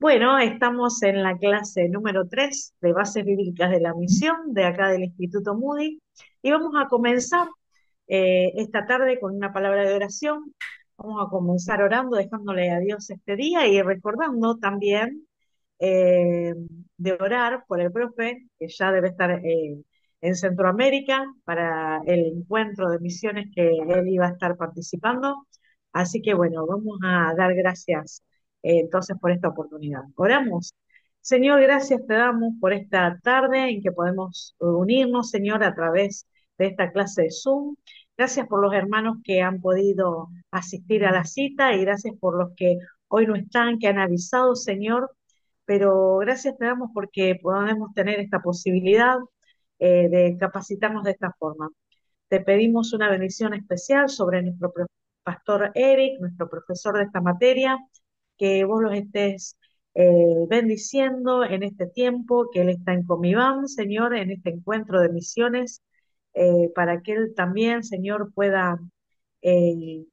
Bueno, estamos en la clase número 3 de Bases Bíblicas de la Misión de acá del Instituto Moody y vamos a comenzar esta tarde con una palabra de oración. Vamos a comenzar orando, dejándole a Dios este día y recordando también eh, de orar por el profe, que ya debe estar en Centroamérica para el encuentro de misiones que él iba a estar participando. Así que bueno, vamos a dar gracias entonces por esta oportunidad. Oramos. Señor, gracias te damos por esta tarde en que podemos unirnos, Señor, a través de esta clase de Zoom. Gracias por los hermanos que han podido asistir a la cita y gracias por los que hoy no están, que han avisado, Señor, pero gracias te damos porque podemos tener esta posibilidad de capacitarnos de esta forma. Te pedimos una bendición especial sobre nuestro pastor Eric, nuestro profesor de esta materia, que vos los estés bendiciendo en este tiempo, que él está en Comiván, Señor, en este encuentro de misiones, para que él también, Señor, pueda eh,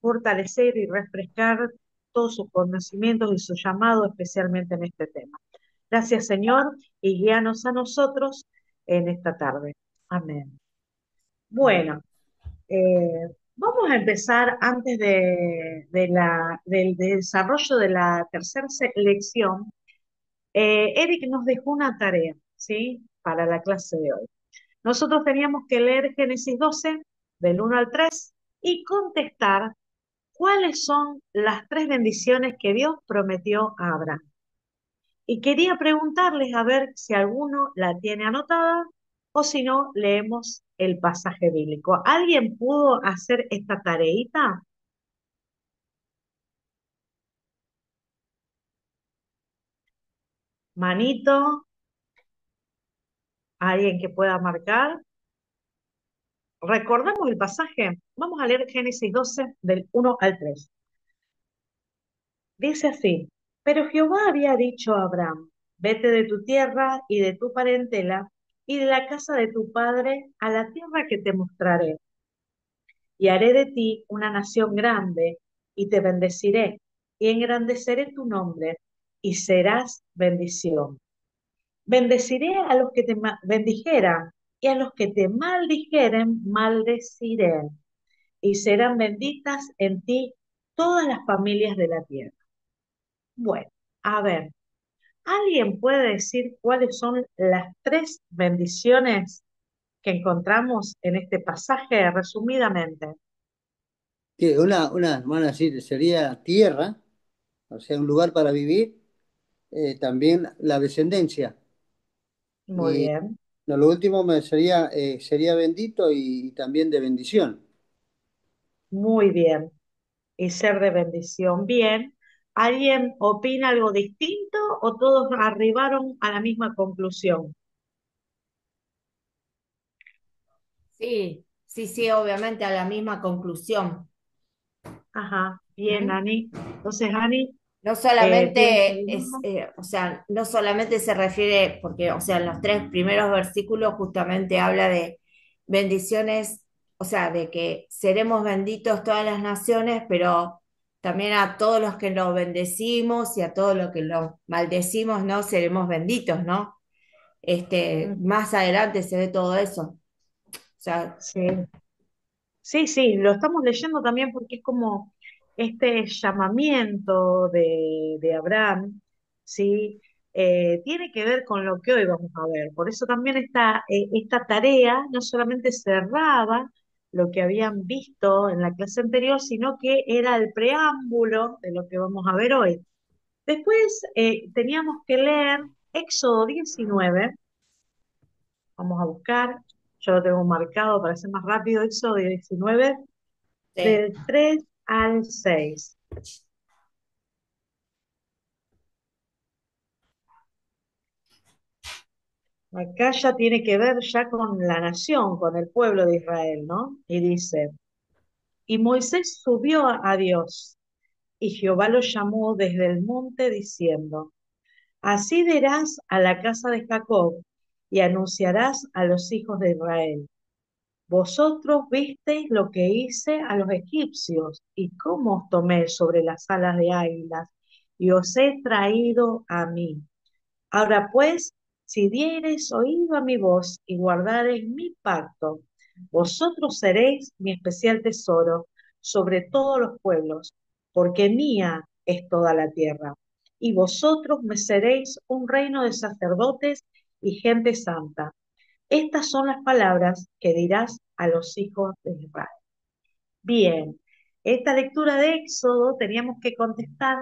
fortalecer y refrescar todos sus conocimientos y su llamado, especialmente en este tema. Gracias, Señor, y guíanos a nosotros en esta tarde. Amén. Bueno, vamos a empezar antes del desarrollo de la tercera lección. Eric nos dejó una tarea, ¿sí? Para la clase de hoy. Nosotros teníamos que leer Génesis 12, del 1 al 3, y contestar cuáles son las tres bendiciones que Dios prometió a Abraham. Y quería preguntarles a ver si alguno la tiene anotada o si no, leemos el pasaje bíblico. ¿Alguien pudo hacer esta tareita? Manito, alguien que pueda marcar. ¿Recordamos el pasaje? Vamos a leer Génesis 12 del 1 al 3. Dice así, pero Jehová había dicho a Abraham, vete de tu tierra y de tu parentela y de la casa de tu padre a la tierra que te mostraré, y haré de ti una nación grande, y te bendeciré, y engrandeceré tu nombre, y serás bendición. Bendeciré a los que te bendijeran, y a los que te maldijeren, maldeciré, y serán benditas en ti todas las familias de la tierra. Bueno, a ver, ¿alguien puede decir cuáles son las tres bendiciones que encontramos en este pasaje resumidamente? Que van a decir, sería tierra, o sea, un lugar para vivir, también la descendencia. Muy Y bien. no, lo último sería bendito y también de bendición. Muy bien. Y ser de bendición. Bien. ¿Alguien opina algo distinto o todos arribaron a la misma conclusión? Sí, sí, sí, obviamente a la misma conclusión. Ajá. Bien, ¿Mm? Ani. Entonces, Ani No piensa solamente lo es, mismo. o sea, no solamente se refiere, porque, o sea, en los tres primeros versículos justamente habla de bendiciones, o sea, de que seremos benditos todas las naciones, pero también a todos los que los bendecimos y a todos los que los maldecimos, ¿no? Seremos benditos, ¿no? Mm, Más adelante se ve todo eso. O sea, sí. Sí, sí, lo estamos leyendo también porque es como este llamamiento de Abraham, ¿sí? Tiene que ver con lo que hoy vamos a ver. Por eso también esta tarea no solamente cerraba lo que habían visto en la clase anterior, sino que era el preámbulo de lo que vamos a ver hoy. Después teníamos que leer Éxodo 19. Vamos a buscar, yo lo tengo marcado para ser más rápido, Éxodo 19 sí. del 3 al 6. Acá ya tiene que ver ya con la nación, con el pueblo de Israel, ¿no? Y dice, y Moisés subió a Dios, y Jehová lo llamó desde el monte diciendo, así dirás a la casa de Jacob, y anunciarás a los hijos de Israel. Vosotros visteis lo que hice a los egipcios, y cómo os tomé sobre las alas de águilas, y os he traído a mí. Ahora pues, si diereis oído a mi voz y guardareis mi pacto, vosotros seréis mi especial tesoro sobre todos los pueblos, porque mía es toda la tierra. Y vosotros me seréis un reino de sacerdotes y gente santa. Estas son las palabras que dirás a los hijos de Israel. Bien, esta lectura de Éxodo teníamos que contestar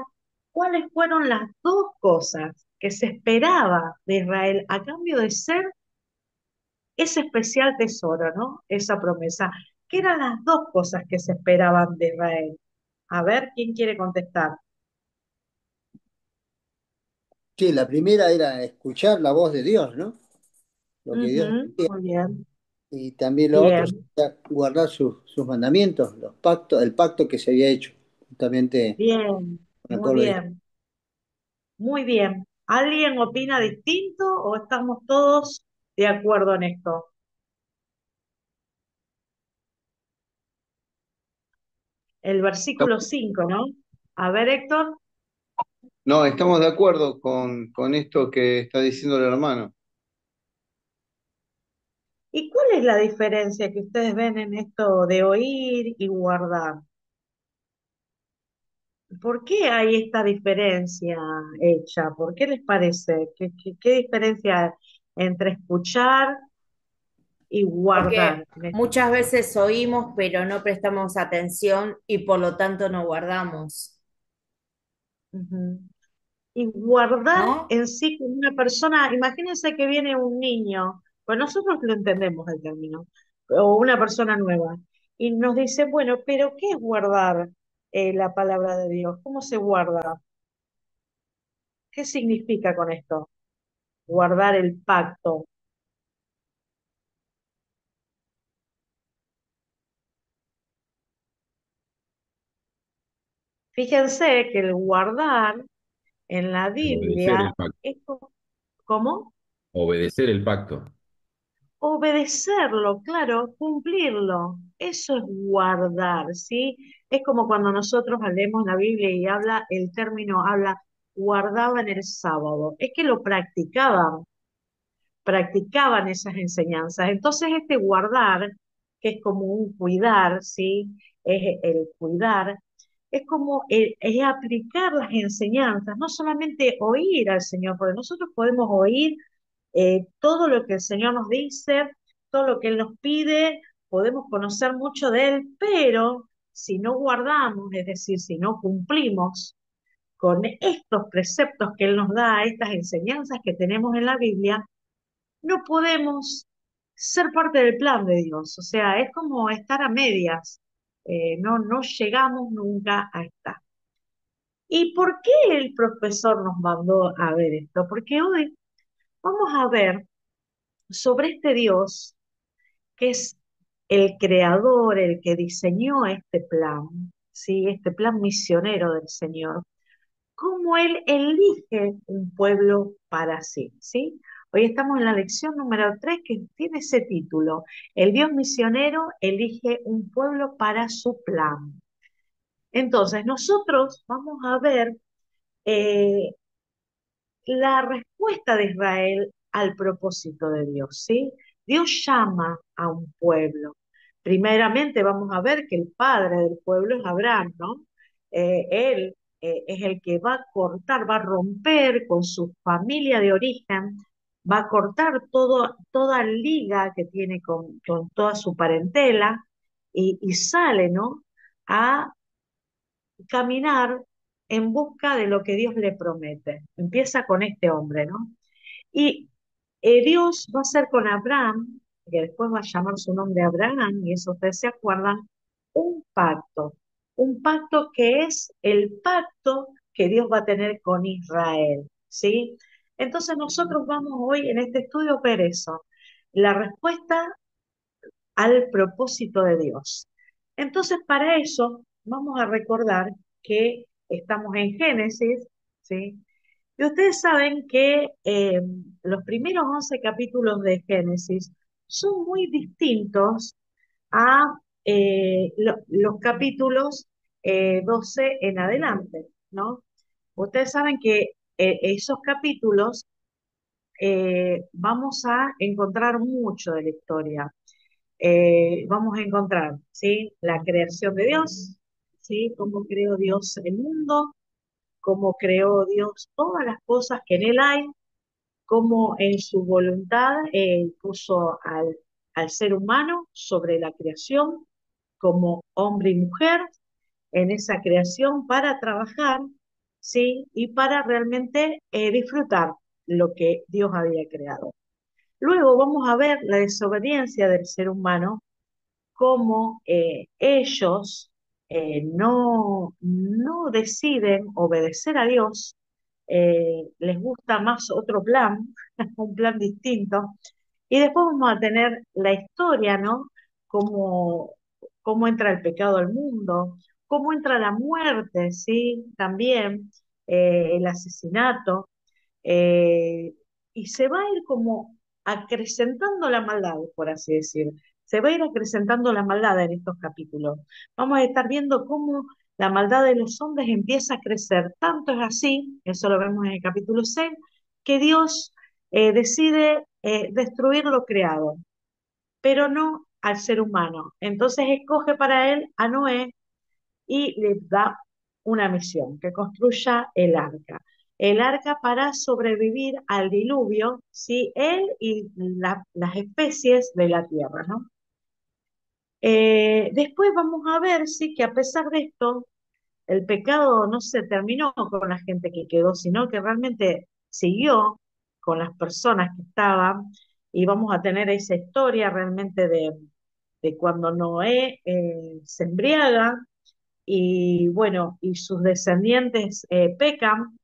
cuáles fueron las dos cosas que se esperaba de Israel a cambio de ser ese especial tesoro, ¿no? Esa promesa. ¿Qué eran las dos cosas que se esperaban de Israel? A ver, ¿quién quiere contestar? Sí, la primera era escuchar la voz de Dios, ¿no? Lo que Dios Ujú, decía. muy bien, Y también lo otro bien, sería guardar sus mandamientos, los pactos, el pacto que se había hecho justamente bien, con el muy pueblo de Israel. bien, muy bien. ¿Alguien opina distinto o estamos todos de acuerdo en esto? El versículo 5, ¿no? A ver, Héctor, No, estamos de acuerdo con esto que está diciendo el hermano. ¿y cuál es la diferencia que ustedes ven en esto de oír y guardar? ¿Por qué hay esta diferencia hecha? ¿Por qué les parece? ¿Qué diferencia hay entre escuchar y Porque guardar? muchas veces oímos, pero no prestamos atención y por lo tanto no guardamos, Ujú. Y guardar ¿no? en sí como una persona, imagínense que viene un niño, pues nosotros lo entendemos el término, o una persona nueva, y nos dice, bueno, pero ¿qué es guardar la palabra de Dios? ¿Cómo se guarda? ¿Qué significa con esto? Guardar el pacto. Fíjense que el guardar en la Obedecer el Biblia pacto. es como Obedecer el pacto. obedecerlo, claro, cumplirlo. Eso es guardar, ¿sí? Es como cuando nosotros leemos la Biblia y el término habla guardaba en el sábado. Es que lo practicaban esas enseñanzas. Entonces, este guardar, que es como un cuidar, ¿sí? Es el cuidar, es como es aplicar las enseñanzas, no solamente oír al Señor, porque nosotros podemos oír todo lo que el Señor nos dice, todo lo que Él nos pide, podemos conocer mucho de Él, pero si no guardamos, es decir, si no cumplimos con estos preceptos que Él nos da, estas enseñanzas que tenemos en la Biblia, no podemos ser parte del plan de Dios. O sea, es como estar a medias. No llegamos nunca a estar. ¿Y por qué el profesor nos mandó a ver esto? Porque hoy vamos a ver sobre este Dios que es el creador, el que diseñó este plan, ¿sí? Este plan misionero del Señor, cómo Él elige un pueblo para sí, ¿sí? Hoy estamos en la lección número 3 que tiene ese título, El Dios misionero elige un pueblo para su plan. Entonces, nosotros vamos a ver eh, la respuesta de Israel al propósito de Dios, ¿sí? Dios llama a un pueblo. Primeramente vamos a ver que el padre del pueblo es Abraham, ¿no? Él es el que va a cortar, va a romper con su familia de origen, va a cortar toda liga que tiene con toda su parentela y sale, ¿no? A caminar en busca de lo que Dios le promete. Empieza con este hombre, ¿no? Y Dios va a hacer con Abraham, que después va a llamar su nombre Abraham, y eso ustedes se acuerdan, un pacto que es el pacto que Dios va a tener con Israel, ¿sí? Entonces nosotros vamos hoy en este estudio a ver eso, la respuesta al propósito de Dios. Entonces, para eso, vamos a recordar que estamos en Génesis, ¿sí? Y ustedes saben que los primeros 11 capítulos de Génesis son muy distintos a los capítulos 12 en adelante, ¿no? Ustedes saben que esos capítulos vamos a encontrar mucho de la historia. Vamos a encontrar, ¿sí? La creación de Dios, ¿sí? Cómo creó Dios el mundo, cómo creó Dios todas las cosas que en él hay, cómo en su voluntad puso al ser humano sobre la creación como hombre y mujer en esa creación para trabajar, ¿sí? Y para realmente disfrutar lo que Dios había creado. Luego vamos a ver la desobediencia del ser humano, cómo ellos no deciden obedecer a Dios, les gusta más otro plan, un plan distinto, y después vamos a tener la historia, ¿no? Cómo, cómo entra el pecado al mundo, cómo entra la muerte, ¿sí? También el asesinato, eh, y se va a ir como acrecentando la maldad, por así decir. Se va a ir acrecentando la maldad en estos capítulos. Vamos a estar viendo cómo la maldad de los hombres empieza a crecer. Tanto es así, eso lo vemos en el capítulo 6, que Dios decide destruir lo creado, pero no al ser humano. Entonces escoge para él a Noé y le da una misión, que construya el arca. El arca para sobrevivir al diluvio, ¿sí? Él y las especies de la tierra, ¿no? Después vamos a ver, sí, que a pesar de esto, el pecado no se terminó con la gente que quedó, sino que realmente siguió con las personas que estaban, y vamos a tener esa historia realmente de cuando Noé se embriaga y bueno, y sus descendientes pecan,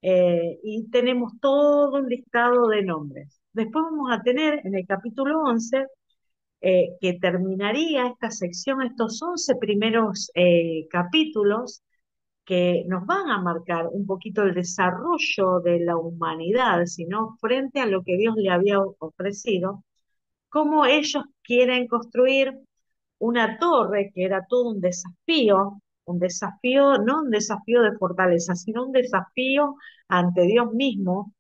y tenemos todo un listado de nombres. Después vamos a tener en el capítulo 11, que terminaría esta sección, estos 11 primeros capítulos que nos van a marcar un poquito el desarrollo de la humanidad, sino frente a lo que Dios le había ofrecido, cómo ellos quieren construir una torre que era todo un desafío, no un desafío de fortaleza, sino un desafío ante Dios mismo,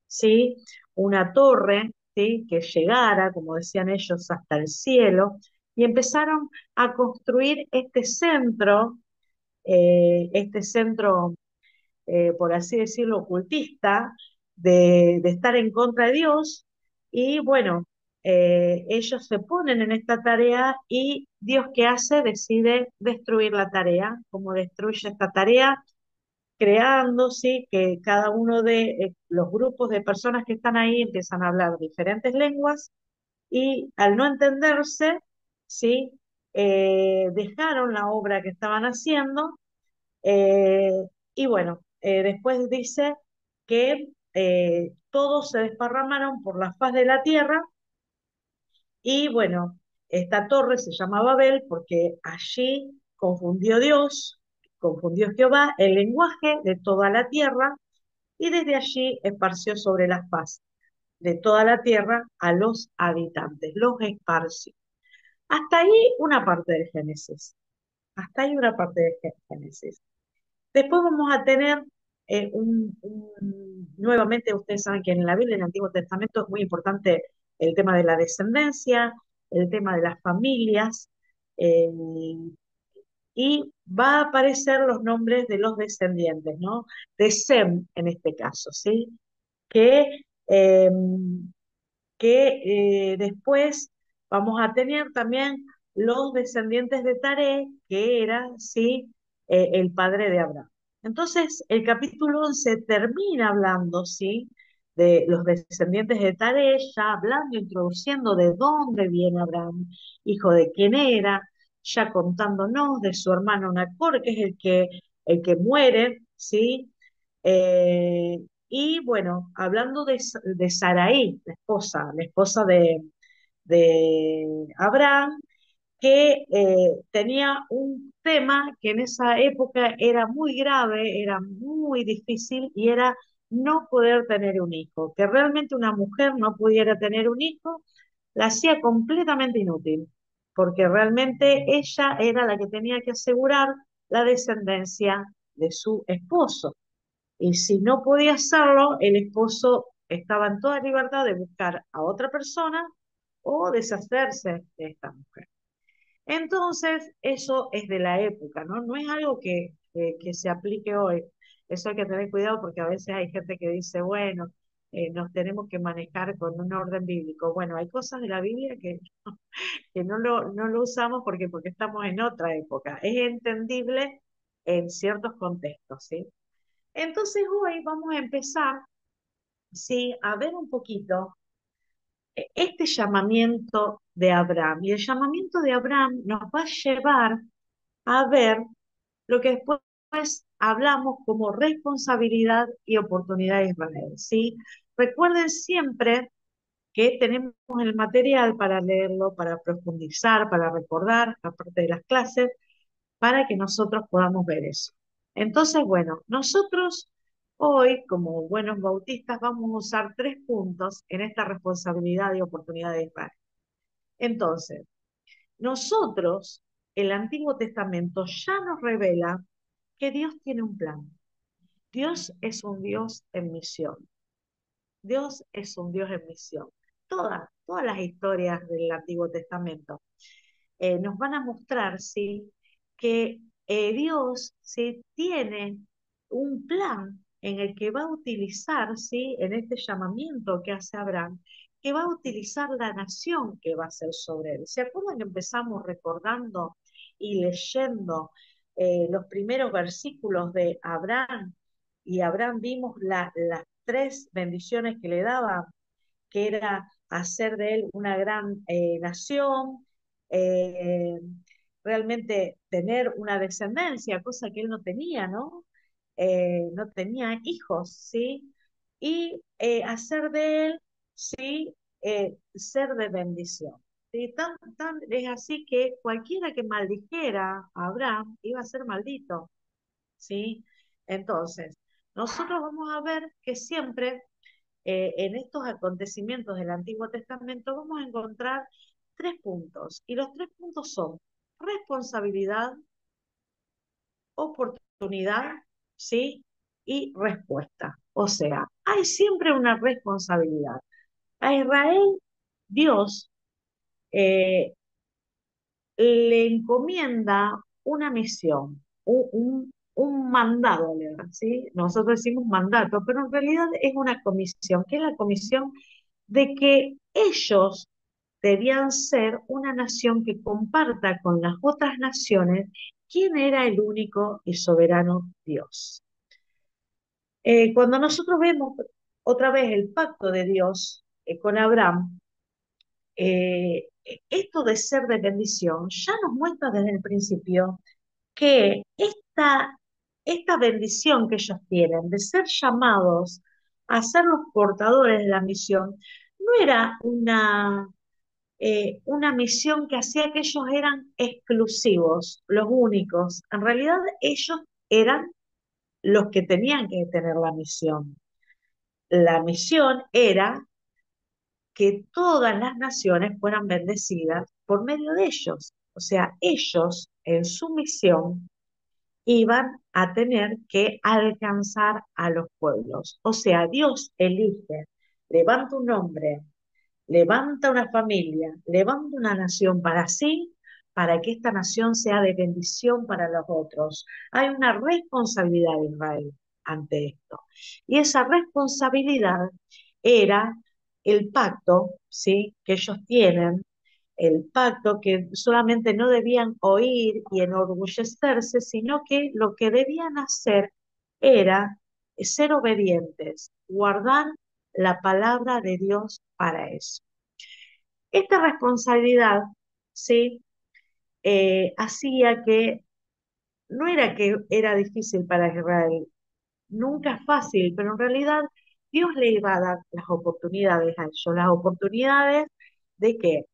¿sí? Una torre, ¿sí? Que llegara, como decían ellos, hasta el cielo, y empezaron a construir este centro, por así decirlo, ocultista, de estar en contra de Dios, y bueno, ellos se ponen en esta tarea y Dios, ¿qué hace? Decide destruir la tarea. ¿Cómo destruye esta tarea? Creando, sí, que cada uno de los grupos de personas que están ahí empiezan a hablar diferentes lenguas, y al no entenderse, sí, dejaron la obra que estaban haciendo, eh, y bueno, después dice que todos se desparramaron por la faz de la tierra, y bueno, esta torre se llama Babel porque allí confundió Jehová el lenguaje de toda la tierra, y desde allí esparció sobre la faz de toda la tierra a los habitantes, los esparció. Hasta ahí una parte del Génesis. Hasta ahí una parte del Génesis. Después vamos a tener nuevamente, ustedes saben que en la Biblia, en el Antiguo Testamento, es muy importante el tema de la descendencia, el tema de las familias, eh, y va a aparecer los nombres de los descendientes, ¿no? De Sem, en este caso, ¿sí? Que, eh, que después vamos a tener también los descendientes de Taré, que era, sí, el padre de Abraham. Entonces, el capítulo 11 termina hablando, sí, de los descendientes de Taré, ya hablando, introduciendo de dónde viene Abraham, hijo de quién era, ya contándonos de su hermano Nacor, que es el que muere, ¿sí? Y bueno, hablando de Saraí, la esposa de Abraham, que tenía un tema que en esa época era muy grave, era muy difícil, y era no poder tener un hijo. Que realmente una mujer no pudiera tener un hijo la hacía completamente inútil, porque realmente ella era la que tenía que asegurar la descendencia de su esposo. Y si no podía hacerlo, el esposo estaba en toda libertad de buscar a otra persona o deshacerse de esta mujer. Entonces, eso es de la época, ¿no? No es algo que se aplique hoy. Eso hay que tener cuidado porque a veces hay gente que dice, bueno, nos tenemos que manejar con un orden bíblico. Bueno, hay cosas de la Biblia que no lo usamos porque estamos en otra época. Es entendible en ciertos contextos, ¿sí? Entonces hoy vamos a empezar, ¿sí? A ver un poquito este llamamiento de Abraham. Y el llamamiento de Abraham nos va a llevar a ver lo que después hablamos como responsabilidad y oportunidad de Israel, ¿sí? Recuerden siempre que tenemos el material para leerlo, para profundizar, para recordar, aparte de las clases, para que nosotros podamos ver eso. Entonces, bueno, nosotros hoy, como buenos bautistas, vamos a usar 3 puntos en esta responsabilidad y oportunidad de Israel. Entonces, nosotros, el Antiguo Testamento ya nos revela que Dios tiene un plan. Dios es un Dios en misión. Dios es un Dios en misión. Todas las historias del Antiguo Testamento nos van a mostrar, ¿sí? Que Dios, ¿sí? Tiene un plan en el que va a utilizar, ¿sí? En este llamamiento que hace Abraham, que va a utilizar la nación que va a ser sobre él. ¿Se acuerdan que empezamos recordando y leyendo los primeros versículos de Abraham? Y Abraham vimos las 3 bendiciones que le daba, que era hacer de él una gran nación, eh, realmente tener una descendencia, cosa que él no tenía, ¿no? No tenía hijos, ¿sí? Y hacer de él, ¿sí? Ser de bendición. ¿Sí? Es así que cualquiera que maldijera a Abraham iba a ser maldito, ¿sí? Entonces, nosotros vamos a ver que siempre en estos acontecimientos del Antiguo Testamento vamos a encontrar 3 puntos. Y los 3 puntos son responsabilidad, oportunidad, ¿sí? Y respuesta. O sea, hay siempre una responsabilidad. A Israel, Dios eh, le encomienda una misión, un mandado, ¿sí? Nosotros decimos mandato, pero en realidad es una comisión, que es la comisión de que ellos debían ser una nación que comparta con las otras naciones quién era el único y soberano Dios. Cuando nosotros vemos otra vez el pacto de Dios con Abraham, eh, esto de ser de bendición ya nos muestra desde el principio que esta bendición que ellos tienen de ser llamados a ser los portadores de la misión, no era una misión que hacía que ellos eran exclusivos, los únicos. En realidad ellos eran los que tenían que tener la misión. La misión era que todas las naciones fueran bendecidas por medio de ellos. O sea, ellos en su misión iban a tener que alcanzar a los pueblos. O sea, Dios elige, levanta un hombre, levanta una familia, levanta una nación para sí, para que esta nación sea de bendición para los otros. Hay una responsabilidad de Israel ante esto. Y esa responsabilidad era el pacto, ¿sí? Que ellos tienen, el pacto que solamente no debían oír y enorgullecerse, sino que lo que debían hacer era ser obedientes, guardar la palabra de Dios para eso. Esta responsabilidad, ¿sí? Hacía no era que era difícil para Israel, nunca es fácil, pero en realidad Dios le iba a dar las oportunidades a ellos, las oportunidades de qué,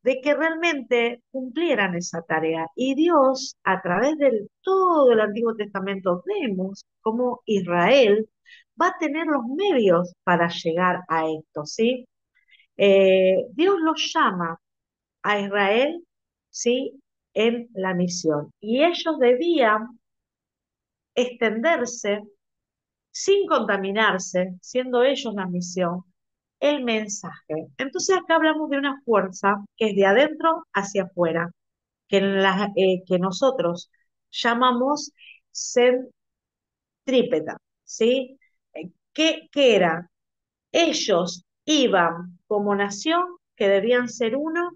de que realmente cumplieran esa tarea. Y Dios, a través de todo el Antiguo Testamento, vemos cómo Israel va a tener los medios para llegar a esto, ¿sí? Dios los llama a Israel, ¿sí? En la misión. Y ellos debían extenderse sin contaminarse, siendo ellos la misión, el mensaje. Entonces acá hablamos de una fuerza que es de adentro hacia afuera, que nosotros llamamos centrípeta, ¿sí? ¿Qué era? Ellos iban como nación, que debían ser uno,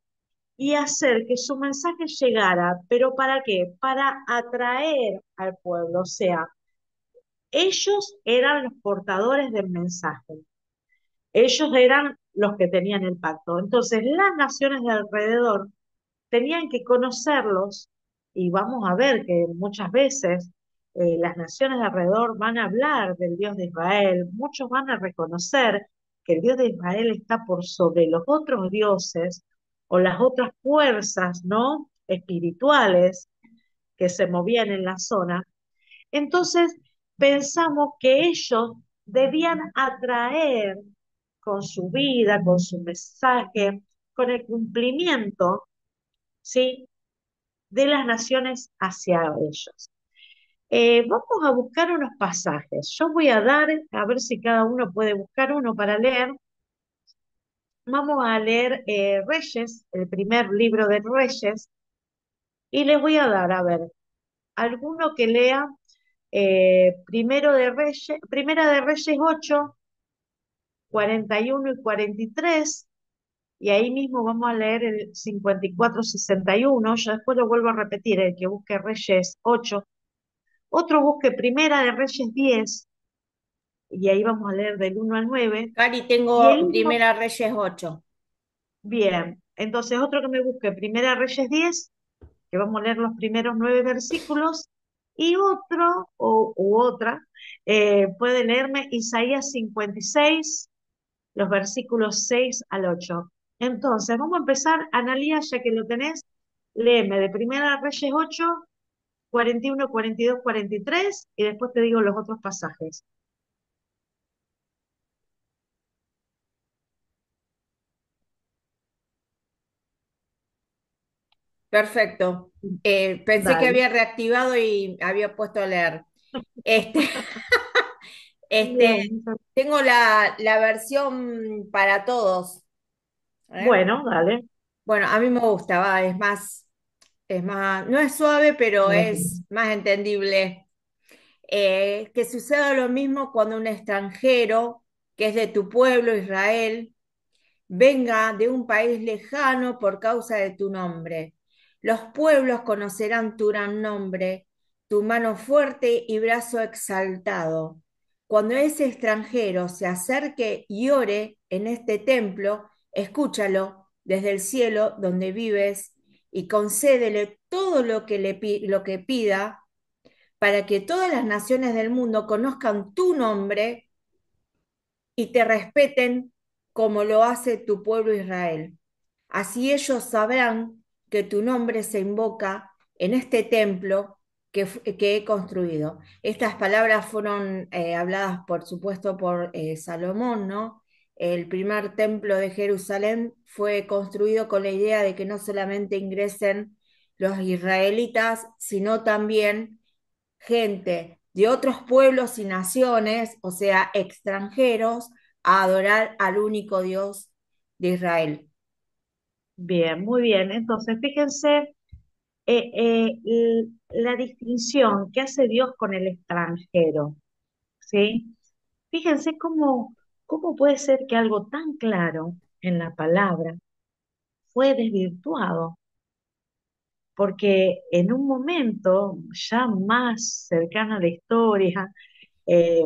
y hacer que su mensaje llegara, pero ¿para qué? Para atraer al pueblo, o sea, ellos eran los portadores del mensaje, ellos eran los que tenían el pacto. Entonces, las naciones de alrededor tenían que conocerlos y vamos a ver que muchas veces las naciones de alrededor van a hablar del Dios de Israel, muchos van a reconocer que el Dios de Israel está por sobre los otros dioses o las otras fuerzas, ¿no? Espirituales que se movían en la zona. Entonces pensamos que ellos debían atraer con su vida, con su mensaje, con el cumplimiento, ¿sí? De las naciones hacia ellos. Vamos a buscar unos pasajes. Yo voy a dar, a ver si cada uno puede buscar uno para leer. Vamos a leer Reyes, el primer libro de Reyes, y les voy a dar, a ver, alguno que lea Primera de Reyes 8, 41 y 43, y ahí mismo vamos a leer el 54-61. Yo después lo vuelvo a repetir, el que busque Reyes 8. Otro busque Primera de Reyes 10, y ahí vamos a leer del 1 al 9. Cari, Y tengo el mismo, Primera Reyes 8. bien, entonces otro que me busque Primera de Reyes 10, que vamos a leer los primeros 9 versículos, y otro u otra puede leerme Isaías 56, los versículos 6 al 8. Entonces, vamos a empezar, Analía, ya que lo tenés, léeme de Primera de Reyes 8, 41, 42, 43, y después te digo los otros pasajes. Perfecto. Pensé que Dale. había reactivado y había puesto a leer. Este, este, Bien. tengo la versión para todos. ¿Eh? Bueno, dale. Bueno, a mí me gusta, va, es más, no es suave, pero es más entendible. Que suceda lo mismo cuando un extranjero, que es de tu pueblo, Israel, venga de un país lejano por causa de tu nombre. Los pueblos conocerán tu gran nombre, tu mano fuerte y brazo exaltado. Cuando ese extranjero se acerque y ore en este templo, escúchalo desde el cielo donde vives y concédele todo lo que pida para que todas las naciones del mundo conozcan tu nombre y te respeten como lo hace tu pueblo Israel. Así ellos sabrán que tu nombre se invoca en este templo que he construido. Estas palabras fueron habladas, por supuesto, por Salomón, ¿no? El primer templo de Jerusalén fue construido con la idea de que no solamente ingresen los israelitas, sino también gente de otros pueblos y naciones, o sea, extranjeros, a adorar al único Dios de Israel. Bien, muy bien. Entonces, fíjense la distinción que hace Dios con el extranjero, ¿sí? Fíjense cómo puede ser que algo tan claro en la palabra fue desvirtuado, porque en un momento ya más cercano a la historia,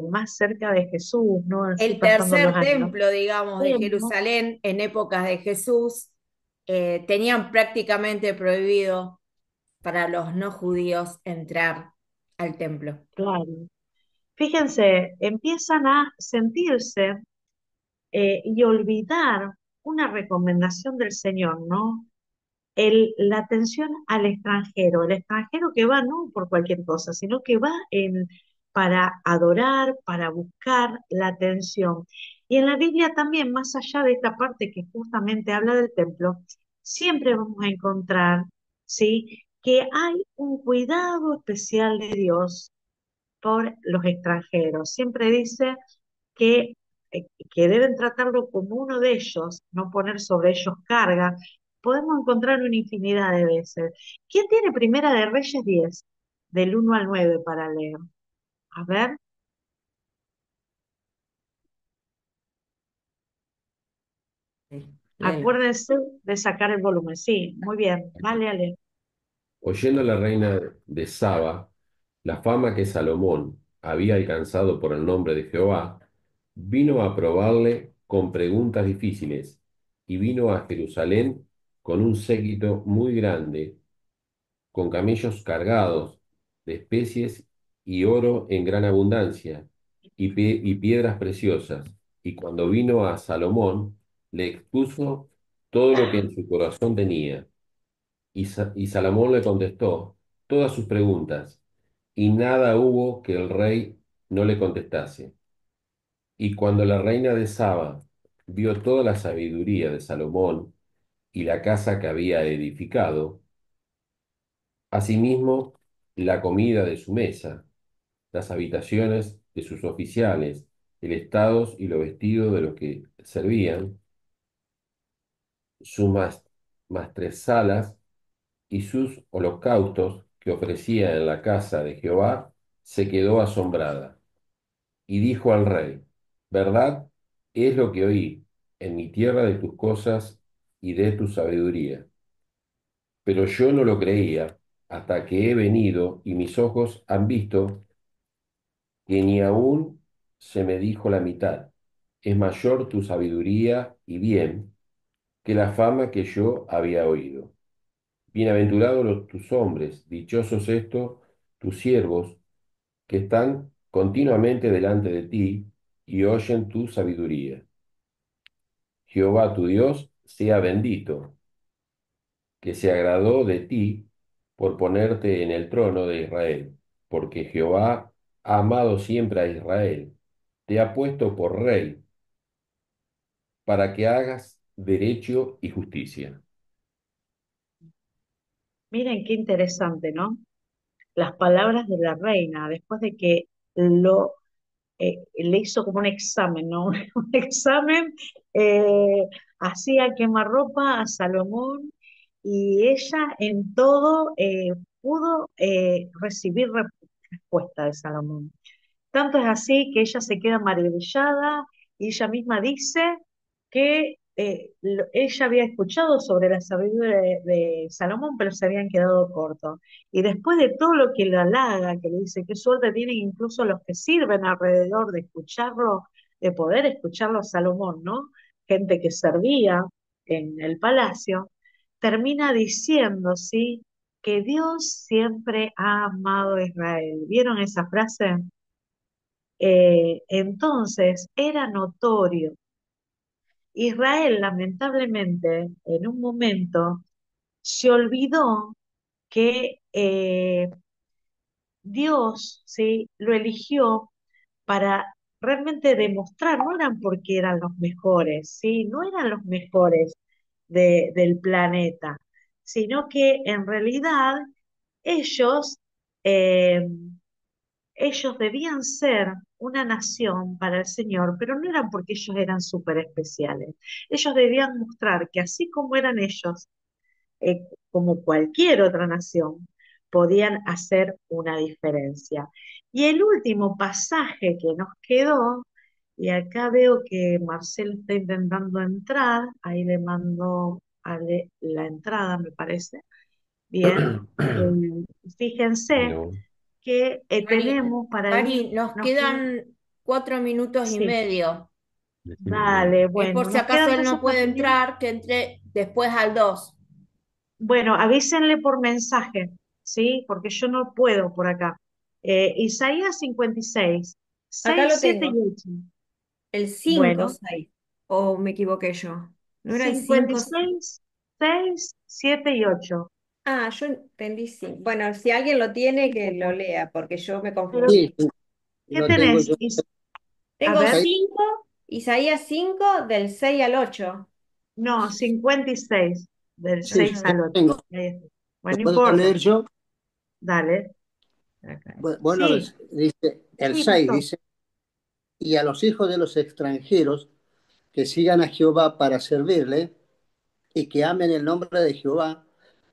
más cerca de Jesús, ¿no? Así El pasando los tercer años, templo, digamos, de vemos, Jerusalén en épocas de Jesús, tenían prácticamente prohibido para los no judíos entrar al templo. claro, fíjense, empiezan a sentirse y olvidar una recomendación del Señor, ¿no? La atención al extranjero, el extranjero que va no por cualquier cosa, sino que va para adorar, para buscar la atención. Y en la Biblia también, más allá de esta parte que justamente habla del templo, siempre vamos a encontrar, ¿sí? Que hay un cuidado especial de Dios por los extranjeros. Siempre dice que, que deben tratarlo como uno de ellos, no poner sobre ellos carga. Podemos encontrar una infinidad de veces. ¿Quién tiene Primera de Reyes 10, del 1 al 9 para leer? A ver, Sí, léelo. acuérdense de sacar el volumen. Sí, muy bien. Dale, Ale. Oyendo la reina de Saba la fama que Salomón había alcanzado por el nombre de Jehová, vino a probarle con preguntas difíciles y vino a Jerusalén con un séquito muy grande, con camellos cargados de especies y oro en gran abundancia y piedras preciosas. Y cuando vino a Salomón, le expuso todo lo que en su corazón tenía. Y Salomón le contestó todas sus preguntas, y nada hubo que el rey no le contestase. Y cuando la reina de Saba vio toda la sabiduría de Salomón y la casa que había edificado, asimismo la comida de su mesa, las habitaciones de sus oficiales, el estado y los vestidos de los que servían, sus maestresalas y sus holocaustos que ofrecía en la casa de Jehová, se quedó asombrada y dijo al rey, ¿verdad? Es lo que oí en mi tierra de tus cosas y de tu sabiduría. Pero yo no lo creía hasta que he venido y mis ojos han visto que ni aún se me dijo la mitad. Es mayor tu sabiduría y bien que la fama que yo había oído. Bienaventurados tus hombres, dichosos estos, tus siervos, que están continuamente delante de ti y oyen tu sabiduría. Jehová tu Dios sea bendito, que se agradó de ti por ponerte en el trono de Israel, porque Jehová ha amado siempre a Israel, te ha puesto por rey para que hagas derecho y justicia. Miren qué interesante, ¿no? Las palabras de la reina, después de que lo le hizo como un examen, ¿no? Un examen, hacía quemarropa a Salomón y ella en todo pudo recibir respuesta de Salomón. Tanto es así que ella se queda maravillada y ella misma dice que ella había escuchado sobre la sabiduría de Salomón, pero se habían quedado cortos. Y después de todo lo que le halaga, que le dice qué suerte tienen incluso los que sirven alrededor de escucharlo, de poder escucharlo a Salomón, ¿no? Gente que servía en el palacio, termina diciendo, ¿sí? Que Dios siempre ha amado a Israel. ¿Vieron esa frase? Entonces era notorio. Israel, lamentablemente, en un momento se olvidó que Dios, ¿sí? Lo eligió para realmente demostrar, no eran porque eran los mejores, ¿sí? No eran los mejores del planeta, sino que en realidad ellos eh, ellos debían ser una nación para el Señor, pero no eran porque ellos eran súper especiales. Ellos debían mostrar que así como eran ellos, como cualquier otra nación, podían hacer una diferencia. Y el último pasaje que nos quedó, y acá veo que Marcelo está intentando entrar, ahí le mando la entrada, me parece. Bien, fíjense Bueno, que Mari, tenemos para ir, Mari, nos nos queda, quedan 4 minutos y medio. decime el dale, número. Es por bueno, si nos queda acaso él entonces no para puede ir, entrar, que entre después al 2. bueno, avísenle por mensaje, ¿sí? Porque yo no puedo por acá. Isaías 56, Acá 6, lo 7 tengo. y 8. El 5, Bueno, 6. ¿O me equivoqué yo? ¿No era el 5? 56, 6, 7 y 8. Ah, yo entendí 5. Bueno, si alguien lo tiene, que lo Bueno, lea, porque yo me pero confundí. Sí, sí, ¿qué lo tengo tenés? yo. A Tengo ver, 5, Isaías 5 del 6 al 8. no, 56, del Sí, 6 Ah, al lo 8. tengo. Ahí está. ¿Lo Bueno, no puedo importa, leer yo? dale. Acá. Bueno, Sí, dice el sí, 6 pastor. dice, y a los hijos de los extranjeros que sigan a Jehová para servirle y que amen el nombre de Jehová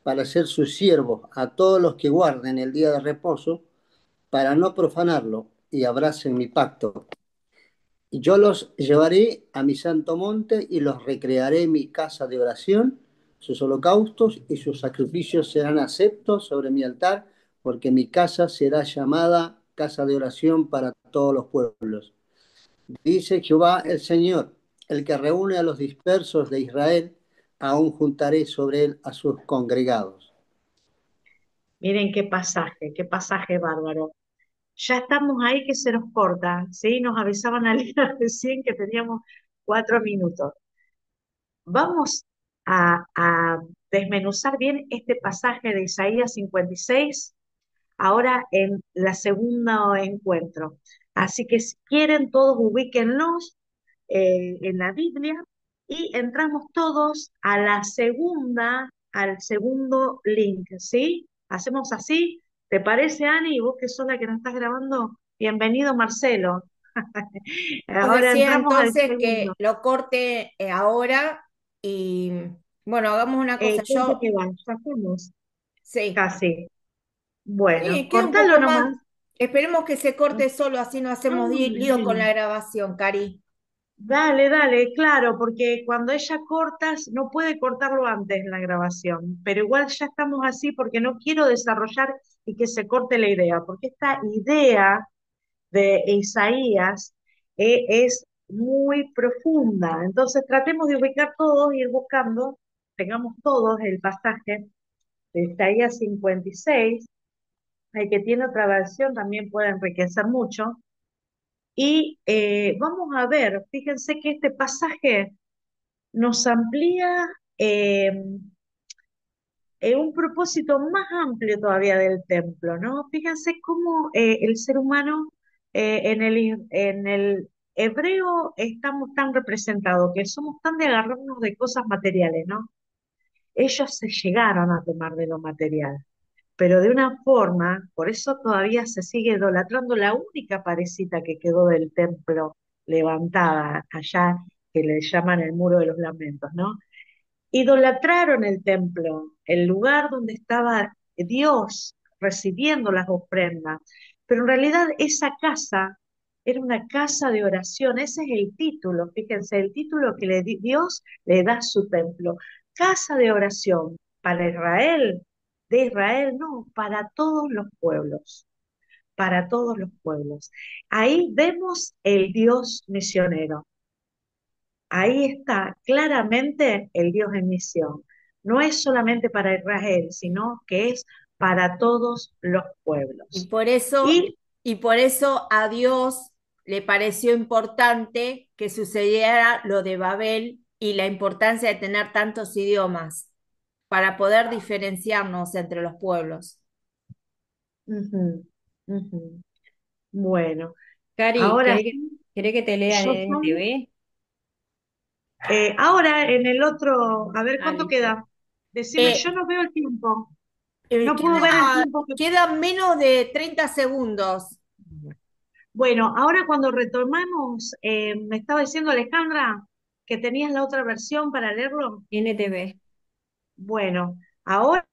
para ser sus siervos, a todos los que guarden el día de reposo, para no profanarlo y abracen mi pacto. Y yo los llevaré a mi santo monte y los recrearé en mi casa de oración. Sus holocaustos y sus sacrificios serán aceptos sobre mi altar, porque mi casa será llamada casa de oración para todos los pueblos. Dice Jehová el Señor, el que reúne a los dispersos de Israel, aún juntaré sobre él a sus congregados. Miren qué pasaje bárbaro. Ya estamos ahí que se nos corta, ¿sí? Nos avisaban al día recién que teníamos 4 minutos. Vamos a desmenuzar bien este pasaje de Isaías 56 ahora en la segunda encuentro. Así que si quieren, todos ubíquenlos en la Biblia y entramos todos a la segunda, al segundo link, ¿sí? Hacemos así. ¿Te parece, Ani? Y vos que sos la que nos estás grabando, bienvenido, Marcelo. Os Ahora decía entramos al entonces que segundo. lo corte ahora y bueno, hagamos una cosa. ¿Cuánto Yo, queda? Ya estamos, sí, casi. Bueno, sí, queda un cortalo poco más. nomás. Esperemos que se corte solo, así no hacemos Ay, lío con bueno. la grabación, Cari. Dale, dale, claro, porque cuando ella cortas, no puede cortarlo antes en la grabación, pero igual ya estamos así porque no quiero desarrollar y que se corte la idea, porque esta idea de Isaías es muy profunda. Entonces tratemos de ubicar todos, ir buscando, tengamos todos el pasaje de Isaías 56, el que tiene otra versión también puede enriquecer mucho. Y vamos a ver, fíjense que este pasaje nos amplía eh, un propósito más amplio todavía del templo, ¿no? Fíjense cómo el ser humano en el hebreo estamos tan representados, que somos tan de agarrarnos de cosas materiales, ¿no? Ellos se llegaron a tomar de lo material, pero de una forma, por eso todavía se sigue idolatrando la única parecita que quedó del templo levantada allá, que le llaman el Muro de los Lamentos, ¿no? Idolatraron el templo, el lugar donde estaba Dios recibiendo las ofrendas, pero en realidad esa casa era una casa de oración, ese es el título, fíjense, el título que Dios le da a su templo, casa de oración para Israel, de Israel no, para todos los pueblos, para todos los pueblos. Ahí vemos el Dios misionero. Ahí está claramente el Dios en misión. No es solamente para Israel, sino que es para todos los Y pueblos. por eso, Y y por eso a Dios le pareció importante que sucediera lo de Babel y la importancia de tener tantos idiomas para poder diferenciarnos entre los pueblos. ujú, ujú. Bueno, Cari, ahora sí, querés que te lea en yo soy, NTV? ahora en el otro, a ver Ah, cuánto listo. queda. Decime, Eh, yo no veo el tiempo, no puedo ver el queda, tiempo que... quedan menos de 30 segundos. Bueno, ahora cuando retomamos, me estaba diciendo Alejandra que tenías la otra versión para leerlo. NTV. Bueno, ahora